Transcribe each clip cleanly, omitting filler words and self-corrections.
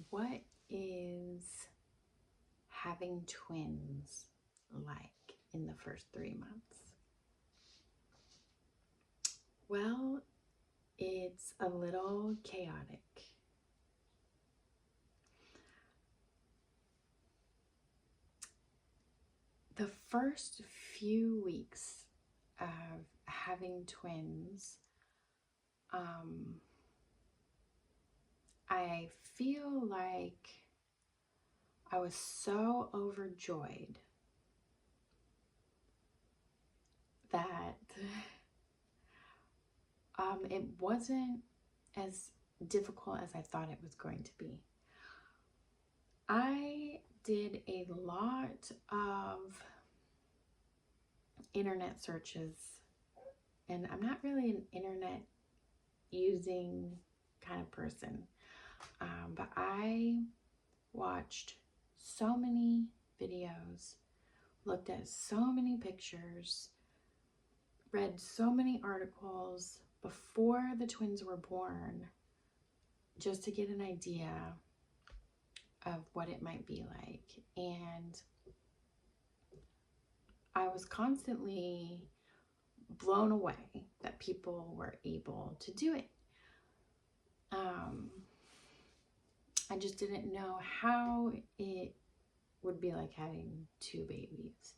what is having twins like in the first 3 months? Well, it's a little chaotic. The first few weeks of having twins, I feel like I was so overjoyed that it wasn't as difficult as I thought it was going to be. I did a lot of internet searches, and I'm not really an internet using kind of person, but I watched so many videos, looked at so many pictures, read so many articles before the twins were born, just to get an idea of what it might be like. And I was constantly blown away that people were able to do it. I just didn't know how it would be like having 2 babies.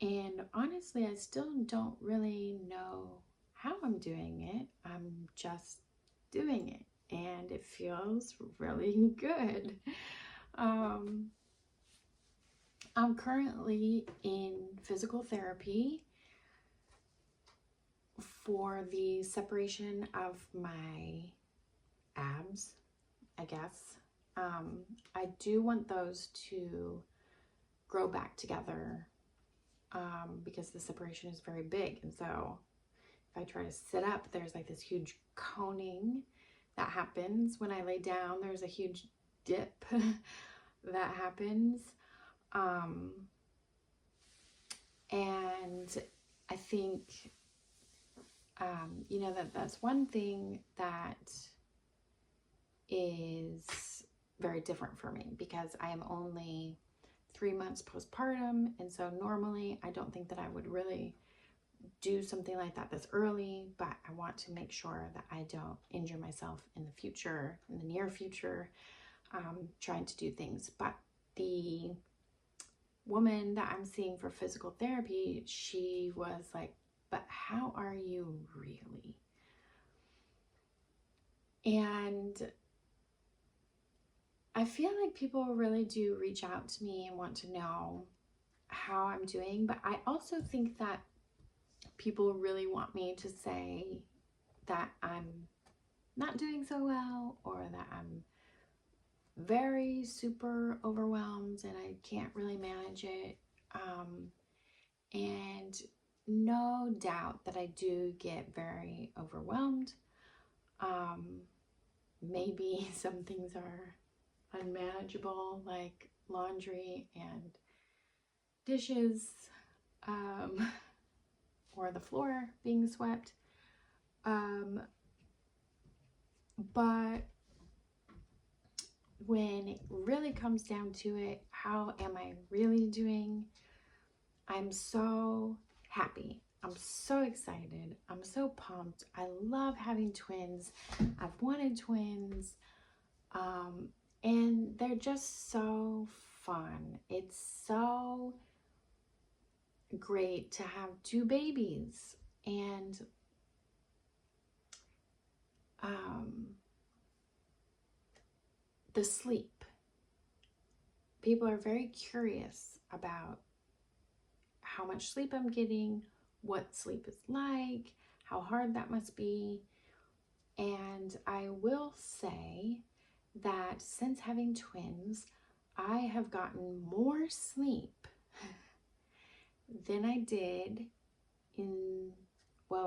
And honestly, I still don't really know how I'm doing it. I'm just doing it, and it feels really good. I'm currently in physical therapy for the separation of my abs, I guess. I do want those to grow back together because the separation is very big. And so if I try to sit up, there's like this huge coning that happens. When I lay down, there's a huge dip that happens. And I think, that's one thing that is very different for me, because I am only 3 months postpartum. And so normally I don't think that I would really do something like that this early, but I want to make sure that I don't injure myself in the future, in the near future, trying to do things. But the woman that I'm seeing for physical therapy, she was like, but how are you really? And I feel like people really do reach out to me and want to know how I'm doing, but I also think that people really want me to say that I'm not doing so well, or that I'm very super overwhelmed and I can't really manage it. And no doubt that I do get very overwhelmed. Maybe some things are unmanageable, like laundry and dishes, or the floor being swept. But when it really comes down to it, how am I really doing? I'm so happy. I'm so excited. I'm so pumped. I love having twins. I've wanted twins. And they're just so fun. It's so great to have 2 babies. And the sleep. People are very curious about how much sleep I'm getting, what sleep is like, how hard that must be. And I will say that since having twins, I have gotten more sleep than I did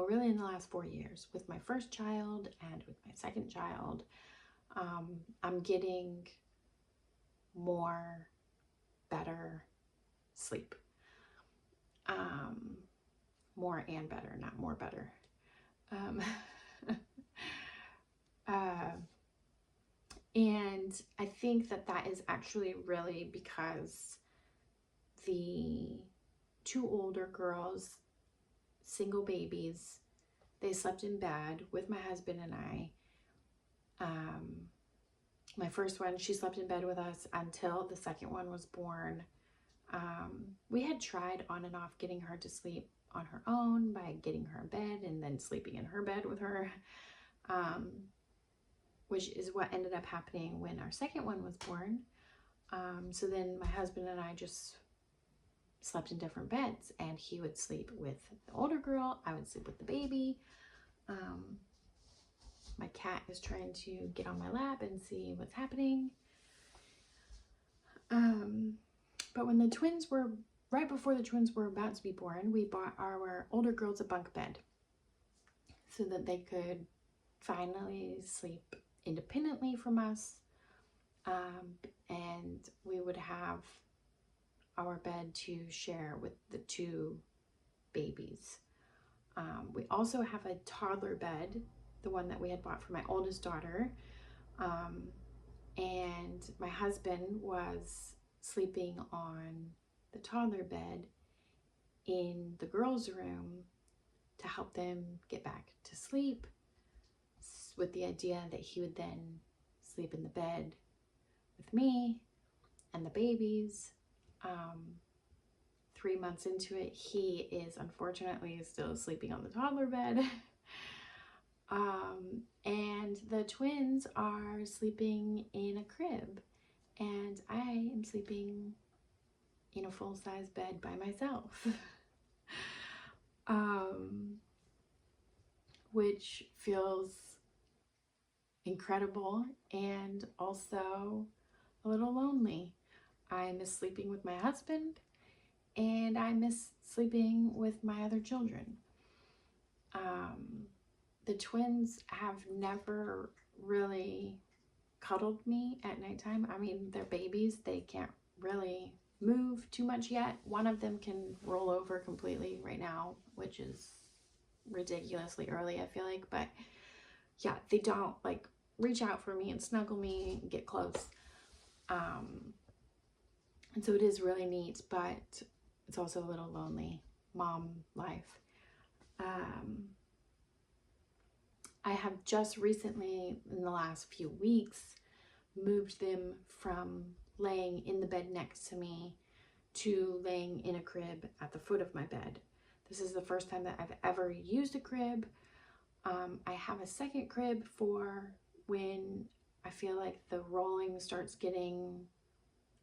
really in the last 4 years with my first child and with my second child. I'm getting better sleep. More and better, not more better. And And I think that that is actually really because the two older girls, single babies, they slept in bed with my husband and I. My first one, she slept in bed with us until the second one was born. We had tried on and off getting her to sleep on her own by getting her in bed and then sleeping in her bed with her, which is what ended up happening when our second one was born. So then my husband and I just slept in different beds, and he would sleep with the older girl, I would sleep with the baby. My cat is trying to get on my lap and see what's happening. But when the twins were, right before the twins were about to be born, we bought our older girls a bunk bed so that they could finally sleep independently from us. And we would have our bed to share with the two babies. We also have a toddler bed, the one that we had bought for my oldest daughter. And my husband was sleeping on the toddler bed in the girls' room to help them get back to sleep, with the idea that he would then sleep in the bed with me and the babies. 3 months into it, he is unfortunately still sleeping on the toddler bed. And the twins are sleeping in a crib, and I am sleeping in a full-size bed by myself. Which feels incredible and also a little lonely. I miss sleeping with my husband, and I miss sleeping with my other children. The twins have never really cuddled me at nighttime. I mean, they're babies. They can't really move too much yet. One of them can roll over completely right now, which is ridiculously early, I feel like. But yeah, they don't like reach out for me and snuggle me and get close. And so it is really neat, but it's also a little lonely mom life. I have just recently, in the last few weeks, moved them from laying in the bed next to me to laying in a crib at the foot of my bed. This is the first time that I've ever used a crib. I have a second crib for when I feel like the rolling starts getting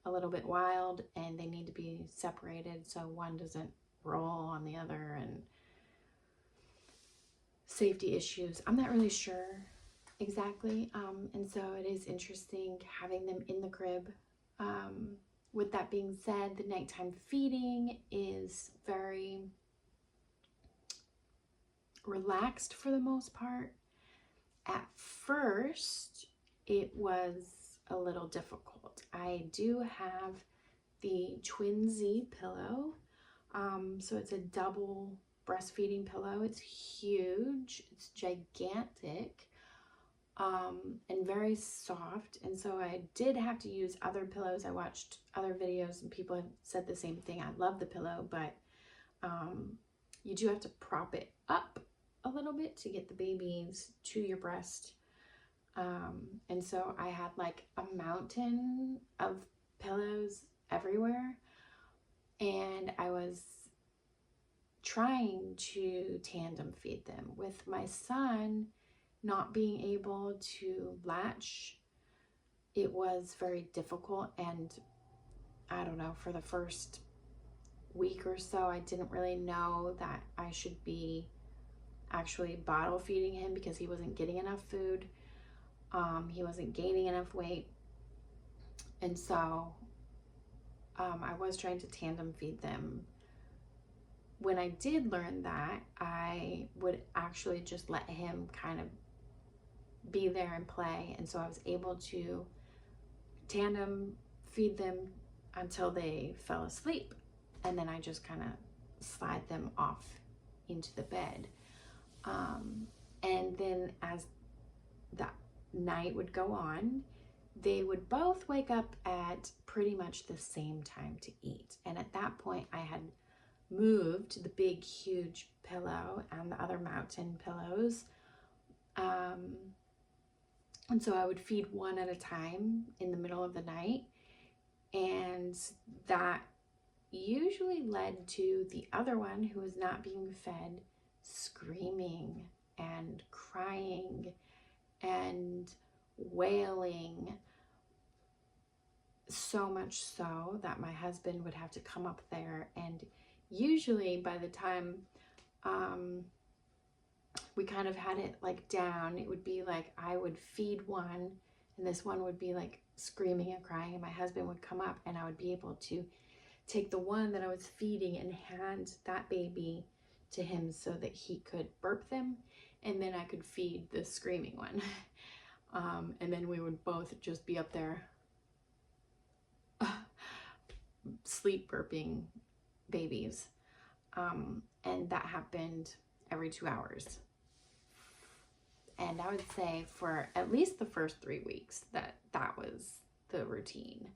a little bit wild and they need to be separated so one doesn't roll on the other, and safety issues. I'm not really sure exactly. And so it is interesting having them in the crib. With that being said, the nighttime feeding is very relaxed for the most part. At first, it was a little difficult. I do have the Twin Z pillow. So it's a double breastfeeding pillow. It's huge, it's gigantic, and very soft. And so I did have to use other pillows. I watched other videos and people have said the same thing. I love the pillow, but you do have to prop it up a little bit to get the babies to your breast. And so I had like a mountain of pillows everywhere, and I was trying to tandem feed them. With my son not being able to latch, it was very difficult. And I don't know, for the first week or so, I didn't really know that I should be actually bottle feeding him because he wasn't getting enough food. He wasn't gaining enough weight. And so I was trying to tandem feed them. When I did learn that, I would actually just let him kind of be there and play. And so I was able to tandem feed them until they fell asleep. And then I just kind of slide them off into the bed. And then as that night would go on, they would both wake up at pretty much the same time to eat. And at that point, I had moved the big, huge pillow and the other mountain pillows. And so I would feed one at a time in the middle of the night. And that usually led to the other one who was not being fed screaming and crying and wailing, so much so that my husband would have to come up there. And usually by the time we kind of had it like down, it would be like I would feed one and this one would be like screaming and crying, and my husband would come up and I would be able to take the one that I was feeding and hand that baby to him so that he could burp them, and then I could feed the screaming one. And then we would both just be up there sleep burping babies. And that happened every 2 hours. And I would say for at least the first 3 weeks that was the routine.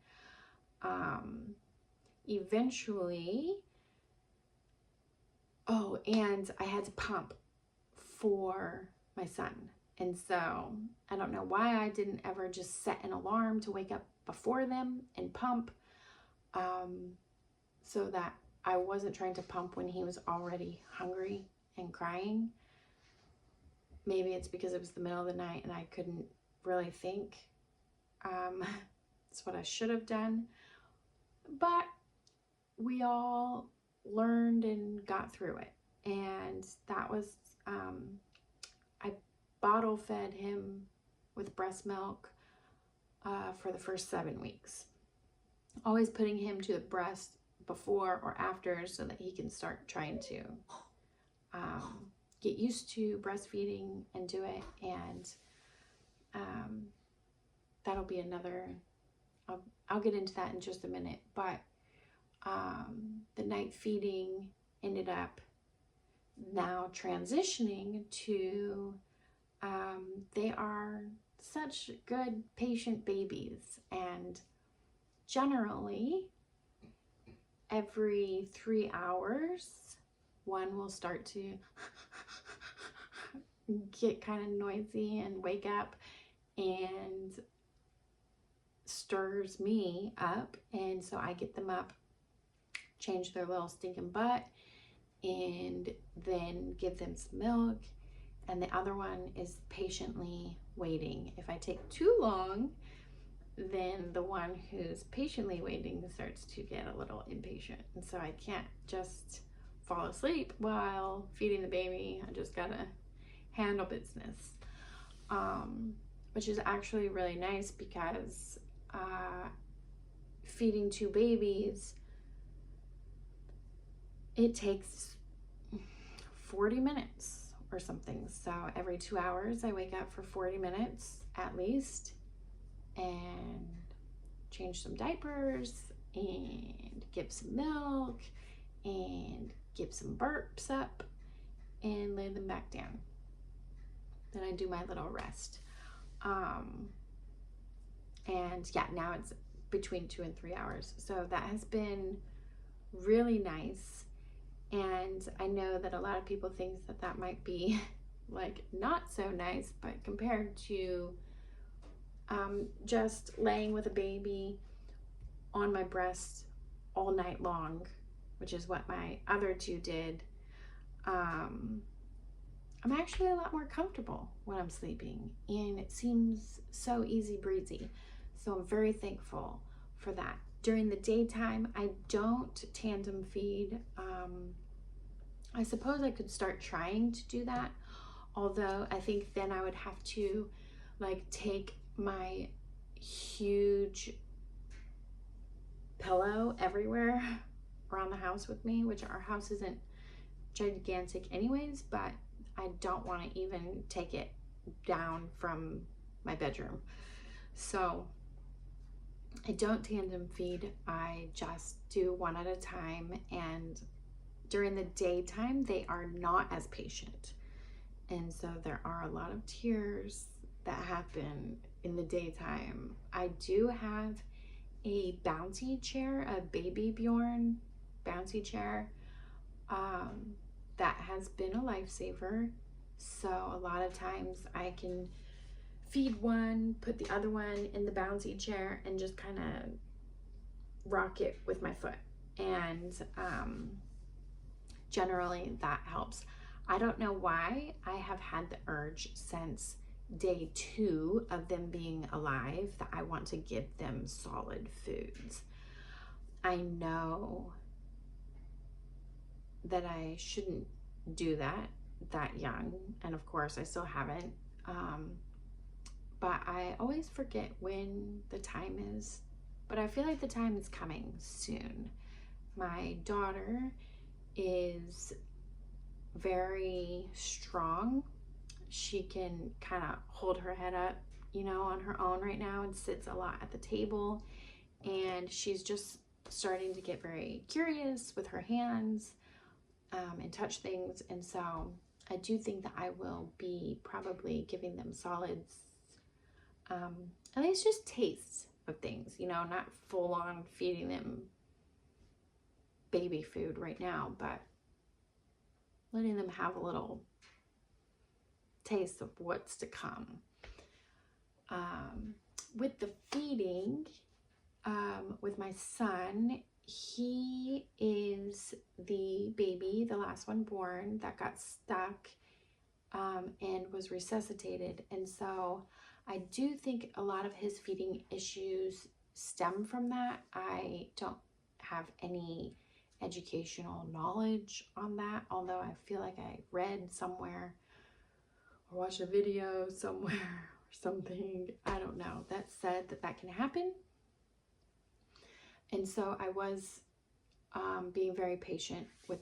Eventually, and I had to pump for my son. And so I don't know why I didn't ever just set an alarm to wake up before them and pump, so that I wasn't trying to pump when he was already hungry and crying. Maybe it's because it was the middle of the night and I couldn't really think. It's what I should have done. But we all learned and got through it. And that was, I bottle fed him with breast milk for the first 7 weeks. Always putting him to the breast before or after so that he can start trying to get used to breastfeeding and do it. And that'll be another, I'll get into that in just a minute. But the night feeding ended up now transitioning to, they are such good patient babies, and generally every 3 hours one will start to get kind of noisy and wake up and stirs me up, and so I get them up, change their little stinking butt, and then give them some milk. And the other one is patiently waiting. If I take too long, then the one who's patiently waiting starts to get a little impatient. And so I can't just fall asleep while feeding the baby. I just gotta handle business. Which is actually really nice because feeding 2 babies, it takes 40 minutes or something. So every 2 hours I wake up for 40 minutes at least and change some diapers and give some milk and give some burps up and lay them back down. Then I do my little rest. And yeah, now it's between 2 and 3 hours. So that has been really nice. And I know that a lot of people think that that might be like not so nice, but compared to just laying with a baby on my breast all night long, which is what my other 2 did, I'm actually a lot more comfortable when I'm sleeping, and it seems so easy breezy. So I'm very thankful for that. During the daytime, I don't tandem feed. I suppose I could start trying to do that, although I think then I would have to like take my huge pillow everywhere around the house with me, which our house isn't gigantic anyways, but I don't want to even take it down from my bedroom. So I don't tandem feed. I just do one at a time, and during the daytime they are not as patient, and so there are a lot of tears that happen in the daytime. I do have a bouncy chair, a Baby Bjorn bouncy chair, that has been a lifesaver. So a lot of times I can feed one, put the other one in the bouncy chair, and just kind of rock it with my foot. And generally that helps. I don't know why I have had the urge since day 2 of them being alive that I want to give them solid foods. I know that I shouldn't do that young, and of course I still haven't, but I always forget when the time is, but I feel like the time is coming soon. My daughter is very strong. She can kind of hold her head up, you know, on her own right now, and sits a lot at the table, and she's just starting to get very curious with her hands, and touch things. And so I do think that I will be probably giving them solids, at least just tastes of things, you know, not full on feeding them baby food right now, but letting them have a little taste of what's to come. With the feeding, with my son, he is the baby, the last one born, that got stuck and was resuscitated. And so I do think a lot of his feeding issues stem from that. I don't have any educational knowledge on that, although I feel like I read somewhere or watched a video somewhere or something, I don't know, that said that can happen. And so I was being very patient with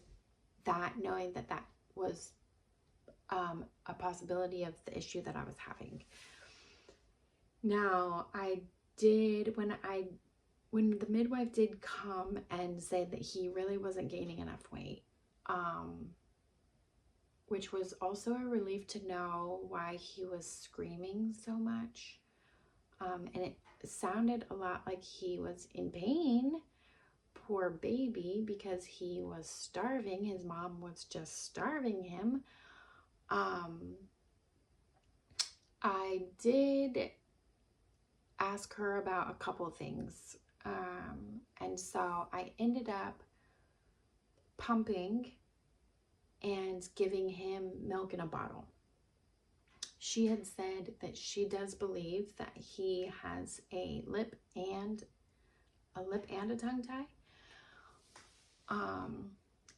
that, knowing that that was a possibility of the issue that I was having. Now, I did, when the midwife did come and say that he really wasn't gaining enough weight, which was also a relief to know why he was screaming so much. And it sounded a lot like he was in pain, poor baby, because he was starving. His mom was just starving him. I did ask her about a couple of things. And so I ended up pumping and giving him milk in a bottle. She had said that she does believe that he has a lip and a tongue tie.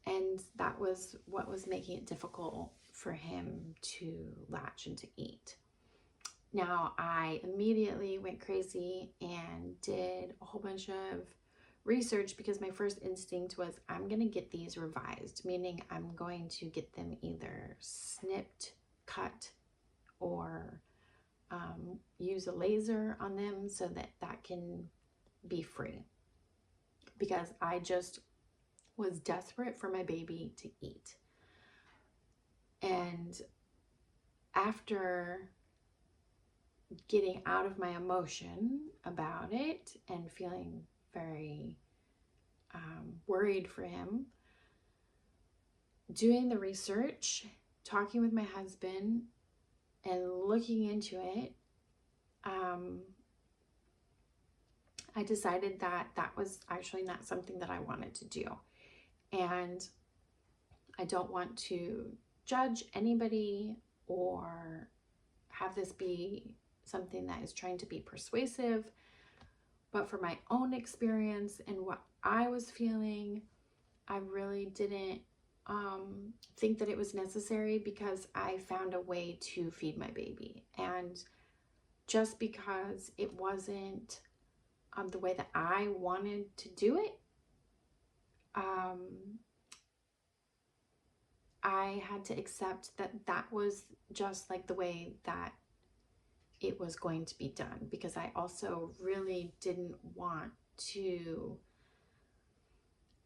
And that was what was making it difficult for him to latch and to eat. Now, I immediately went crazy and did a whole bunch of research, because my first instinct was, I'm going to get these revised, meaning I'm going to get them either snipped, cut, or use a laser on them so that that can be free, because I just was desperate for my baby to eat. And after getting out of my emotion about it and feeling very worried for him, doing the research, talking with my husband, and looking into it, I decided that that was actually not something that I wanted to do. And I don't want to judge anybody or have this be something that is trying to be persuasive, but for my own experience and what I was feeling, I really didn't think that it was necessary, because I found a way to feed my baby. And just because it wasn't the way that I wanted to do it, I had to accept that that was just like the way that it was going to be done, because I also really didn't want to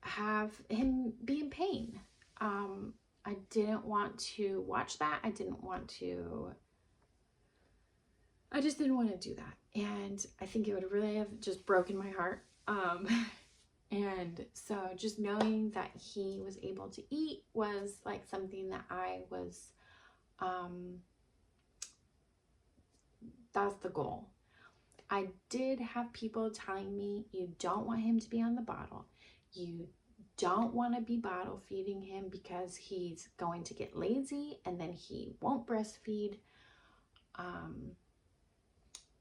have him be in pain. I didn't want to watch that. I didn't want to I just didn't want to do that. And I think it would really have just broken my heart. And so just knowing that he was able to eat was like something that I was, that's the goal. I did have people telling me, you don't want him to be on the bottle. You don't want to be bottle feeding him because he's going to get lazy and then he won't breastfeed,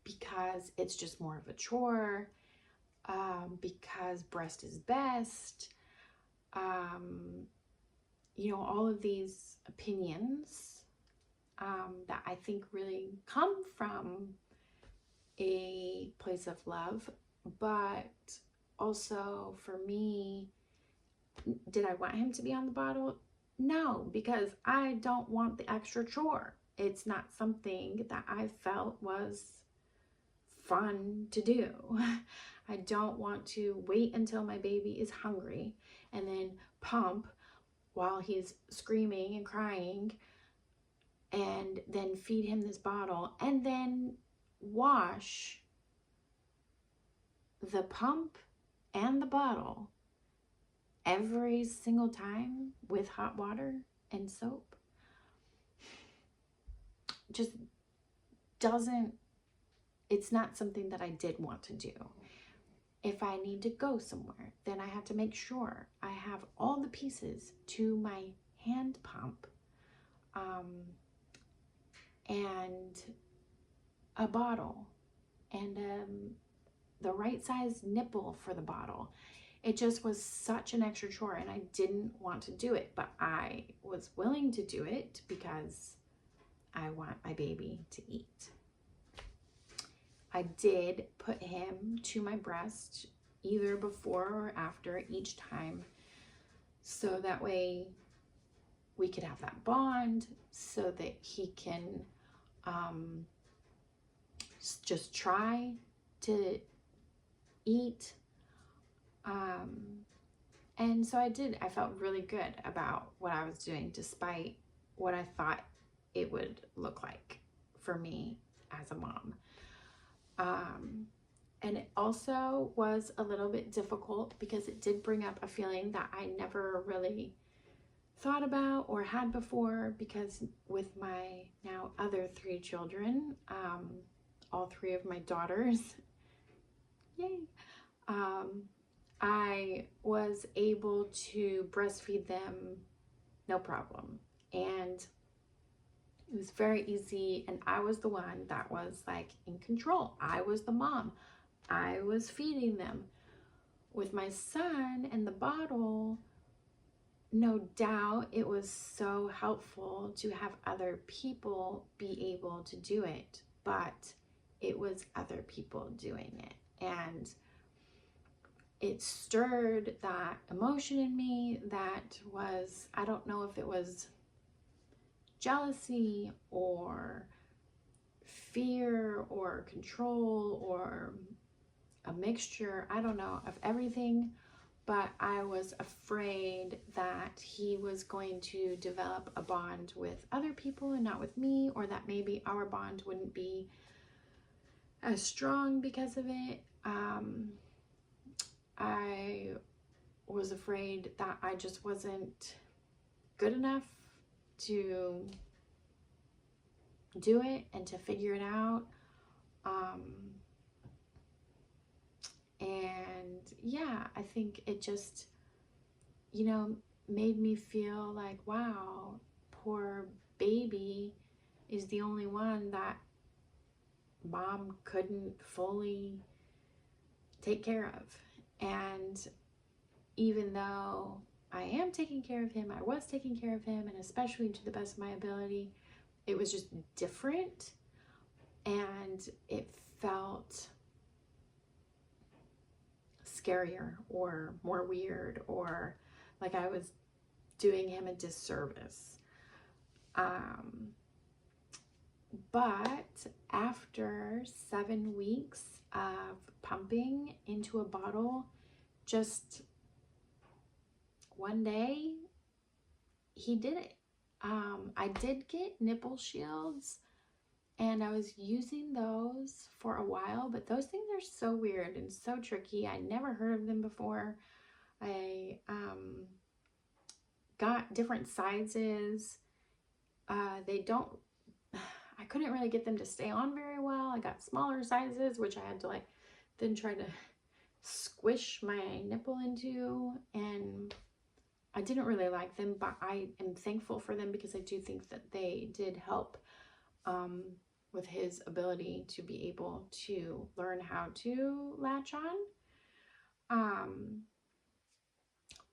because it's just more of a chore, because breast is best. You know, all of these opinions that I think really come from a place of love, but also for me, did I want him to be on the bottle? No, because I don't want the extra chore. It's not something that I felt was fun to do. I don't want to wait until my baby is hungry and then pump while he's screaming and crying and then feed him this bottle and then wash the pump and the bottle every single time with hot water and soap. Just doesn't, it's not something that I did want to do. If I need to go somewhere, then I have to make sure I have all the pieces to my hand pump, and a bottle, and the right size nipple for the bottle. It just was such an extra chore and I didn't want to do it, but I was willing to do it because I want my baby to eat. I did put him to my breast either before or after each time, so that way we could have that bond, so that he can just try to eat. And so I did. I felt really good about what I was doing, despite what I thought it would look like for me as a mom. And it also was a little bit difficult because it did bring up a feeling that I never really thought about or had before, because with my now other 3 children, all 3 of my daughters, yay, I was able to breastfeed them no problem. And it was very easy, and I was the one that was like in control. I was the mom. I was feeding them. With my son and the bottle, no doubt it was so helpful to have other people be able to do it, but it was other people doing it. And it stirred that emotion in me that was, I don't know if it was jealousy or fear or control or a mixture, I don't know, of everything, but I was afraid that he was going to develop a bond with other people and not with me, or that maybe our bond wouldn't be as strong because of it. I was afraid that I just wasn't good enough to do it and to figure it out. And yeah, I think it just, you know, made me feel like, wow, poor baby is the only one that mom couldn't fully take care of. And even though I am taking care of him, I was taking care of him, and especially to the best of my ability, it was just different, and it felt scarier or more weird, or like I was doing him a disservice. But after 7 weeks of pumping into a bottle, just one day he did it. I did get nipple shields And I was using those for a while, but those things are so weird and so tricky. I never heard of them before. I got different sizes. They don't, I couldn't really get them to stay on very well. I got smaller sizes, which I had to like then try to squish my nipple into, and I didn't really like them, but I am thankful for them because I do think that they did help with his ability to be able to learn how to latch on.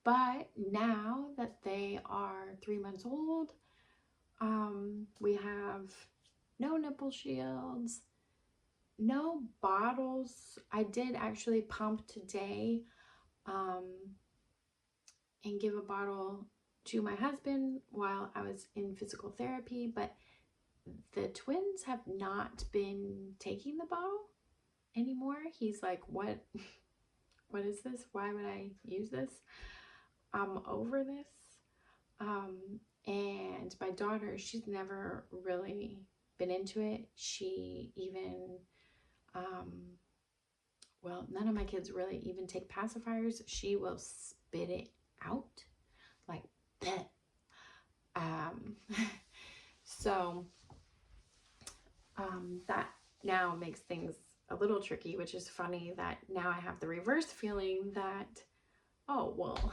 But now that they are 3 months old, we have no nipple shields, no bottles. I did actually pump today and give a bottle to my husband while I was in physical therapy, but the twins have not been taking the bottle anymore. He's like, what is this? Why would I use this? I'm over this. And my daughter, she's never really been into it. She even, well, none of my kids really even take pacifiers. She will spit it out like that. So that now makes things a little tricky, which is funny that now I have the reverse feeling that, oh, well,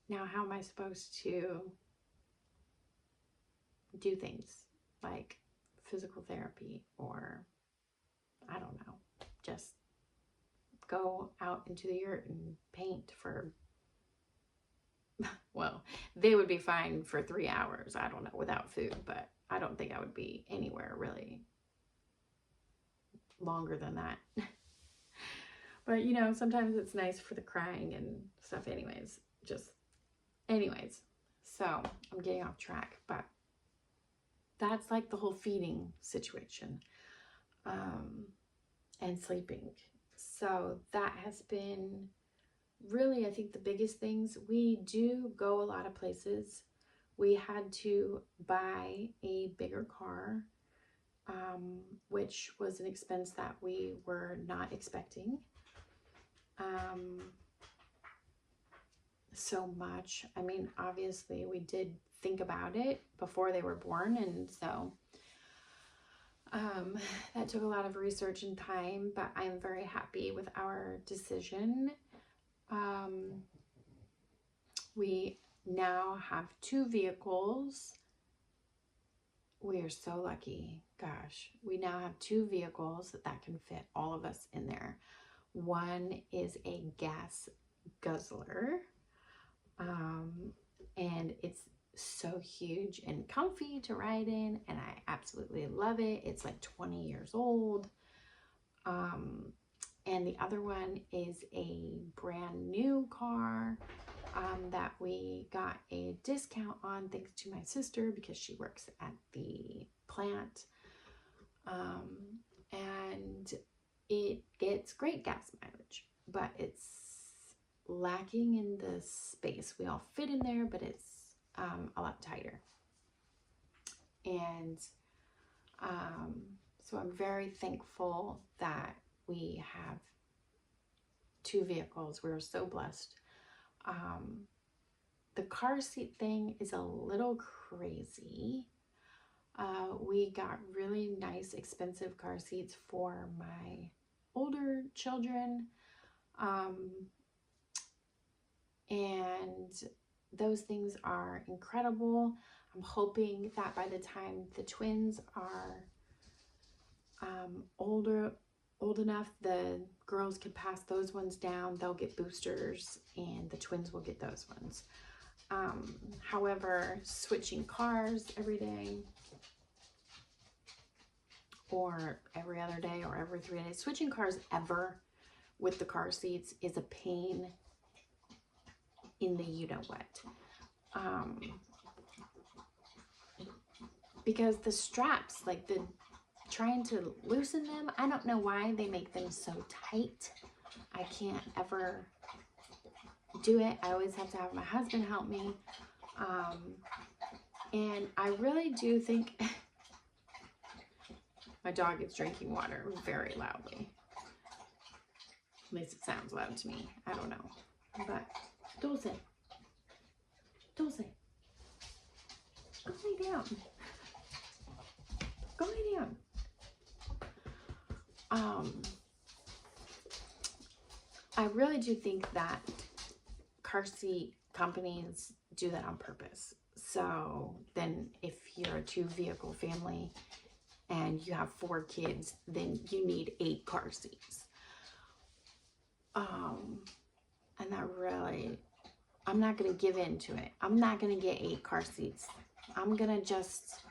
now how am I supposed to do things like physical therapy, or I don't know, just go out into the yurt and paint for, well, they would be fine for 3 hours, I don't know, without food, but I don't think I would be anywhere really longer than that. But you know, sometimes it's nice for the crying and stuff. Anyways, so I'm getting off track, but that's like the whole feeding situation and sleeping. So that has been really, I think, the biggest things. We do go a lot of places. We had to buy a bigger car, which was an expense that we were not expecting so much. I mean, obviously we did think about it before they were born, and so that took a lot of research and time, but I'm very happy with our decision. We now have 2 vehicles. We are so lucky. Gosh, we now have 2 vehicles that can fit all of us in there. One is a gas guzzler, and it's so huge and comfy to ride in, and I absolutely love it. It's like 20 years old. And the other one is a brand new car that we got a discount on thanks to my sister because she works at the plant. And it gets great gas mileage, but it's lacking in the space. We all fit in there, but it's a lot tighter. And so I'm very thankful that we have 2 vehicles. We're so blessed. The car seat thing is a little crazy. We got really nice, expensive car seats for my older children. And those things are incredible. I'm hoping that by the time the twins are old enough, the girls can pass those ones down. They'll get boosters and the twins will get those ones. However, switching cars every day or every other day or every 3 days, switching cars ever with the car seats is a pain in the you-know-what. Because the straps, like trying to loosen them, I don't know why they make them so tight. I can't ever do it. I always have to have my husband help me. And I really do think My dog is drinking water very loudly. At least it sounds loud to me. I don't know. But Dulce, Dulce, go lay down. Go lay down. I really do think that car seat companies do that on purpose. So then if you're a 2-vehicle family and you have 4 kids, then you need 8 car seats. And that really, I'm not going to give in to it. I'm not going to get 8 car seats. I'm going to just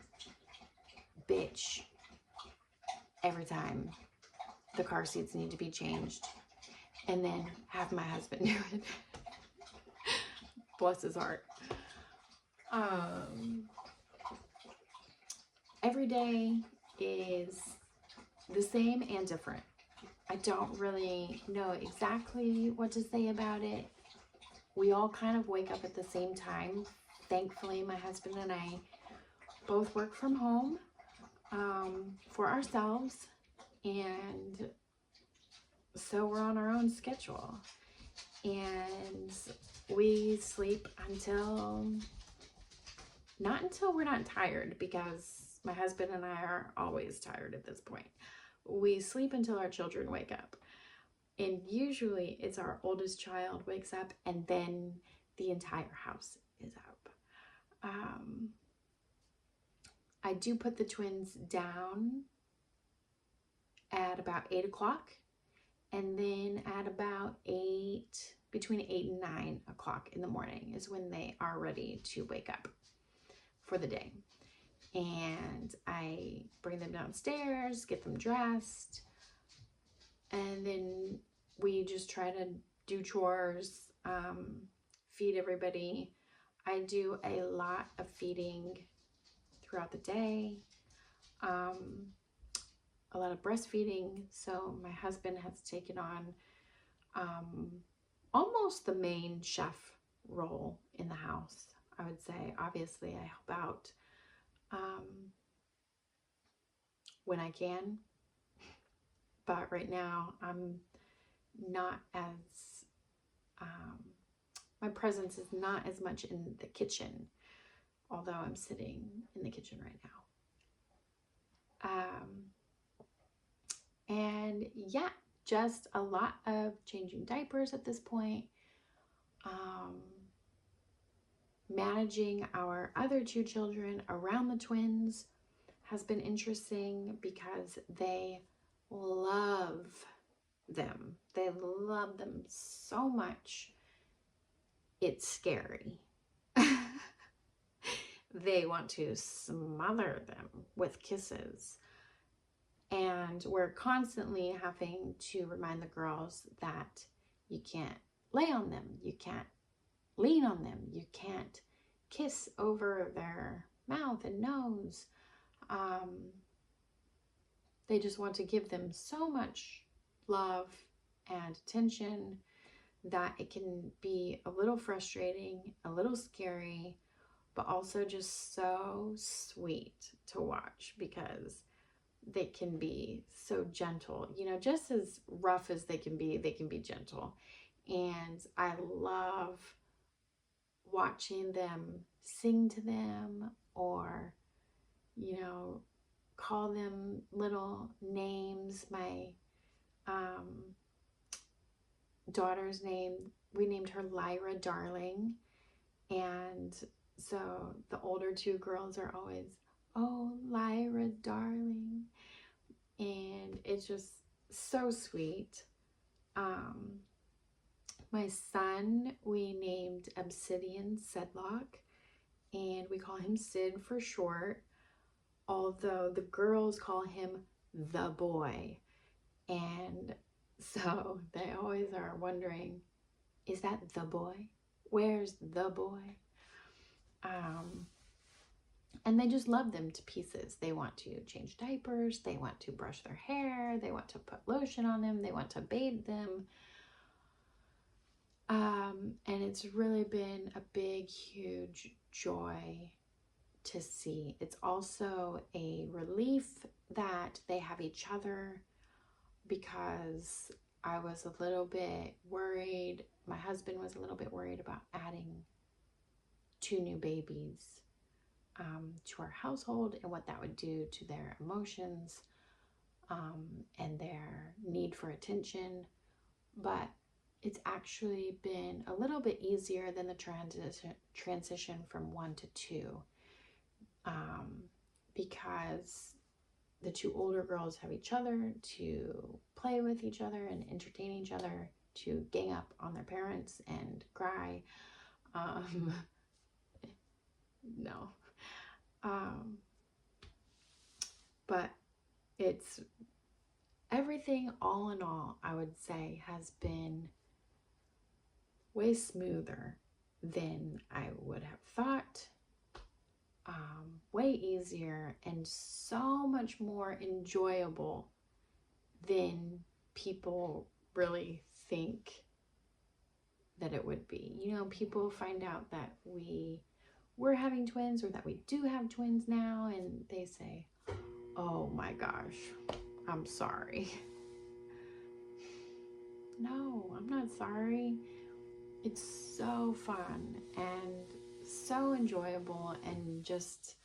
bitch every time the car seats need to be changed and then have my husband do it. Bless his heart. Every day is the same and different. I don't really know exactly what to say about it. We all kind of wake up at the same time. Thankfully, my husband and I both work from home for ourselves, and so we're on our own schedule. And we sleep not until we're not tired, because my husband and I are always tired at this point. We sleep until our children wake up. And usually it's our oldest child wakes up and then the entire house is up. I do put the twins down at about 8 o'clock. And then at about between 8 and 9 o'clock in the morning is when they are ready to wake up for the day. And I bring them downstairs, get them dressed, and then we just try to do chores, feed everybody. I do a lot of feeding throughout the day, a lot of breastfeeding. So my husband has taken on almost the main chef role in the house, I would say. Obviously, I help out when I can, but right now I'm not as, my presence is not as much in the kitchen, although I'm sitting in the kitchen right now. And yeah, just a lot of changing diapers at this point. Managing our other 2 children around the twins has been interesting because they love them. They love them so much. It's scary. They want to smother them with kisses. And we're constantly having to remind the girls that you can't lay on them. You can't lean on them. You can't kiss over their mouth and nose. They just want to give them so much love and attention that it can be a little frustrating, a little scary, but also just so sweet to watch because they can be so gentle. You know, just as rough as they can be gentle. And I love watching them sing to them, or, you know, call them little names. My daughter's name, we named her Lyra Darling. And so the older 2 girls are always, "Oh, Lyra Darling." And it's just so sweet. My son, we named Obsidian Sedlock, and we call him Sid for short, although the girls call him the boy. And so they always are wondering, is that the boy? Where's the boy? And they just love them to pieces. They want to change diapers. They want to brush their hair. They want to put lotion on them. They want to bathe them. And it's really been a big, huge joy to see. It's also a relief that they have each other, because I was a little bit worried. My husband was a little bit worried about adding 2 new babies to our household and what that would do to their emotions and their need for attention. But it's actually been a little bit easier than the transition from 1 to 2, because the 2 older girls have each other to play with each other and entertain each other, to gang up on their parents and cry. No. But it's everything, all in all, I would say, has been way smoother than I would have thought. Way easier and so much more enjoyable than people really think that it would be. You know, people find out that we're having twins, or that we do have twins now, and they say, "Oh my gosh, I'm sorry." No, I'm not sorry. It's so fun and so enjoyable, and just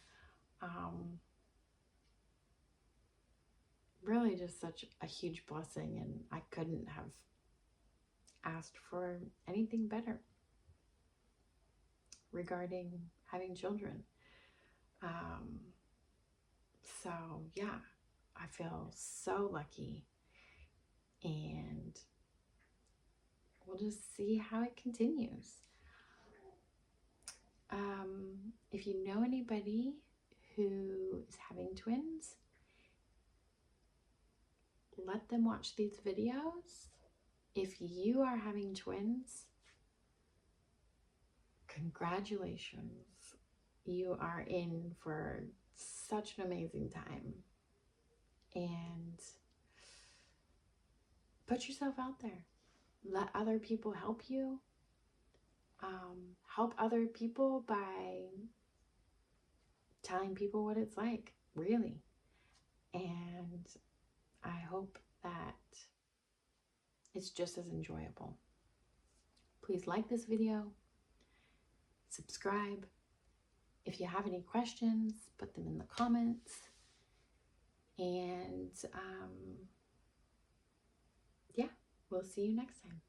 really just such a huge blessing, and I couldn't have asked for anything better regarding having children. So yeah, I feel so lucky, and we'll just see how it continues. If you know anybody who is having twins, let them watch these videos. If you are having twins, congratulations. You are in for such an amazing time. And put yourself out there. Let other people help you. Help other people by telling people what it's like, really. And I hope that it's just as enjoyable. Please like this video, subscribe. If you have any questions, put them in the comments. And yeah, we'll see you next time.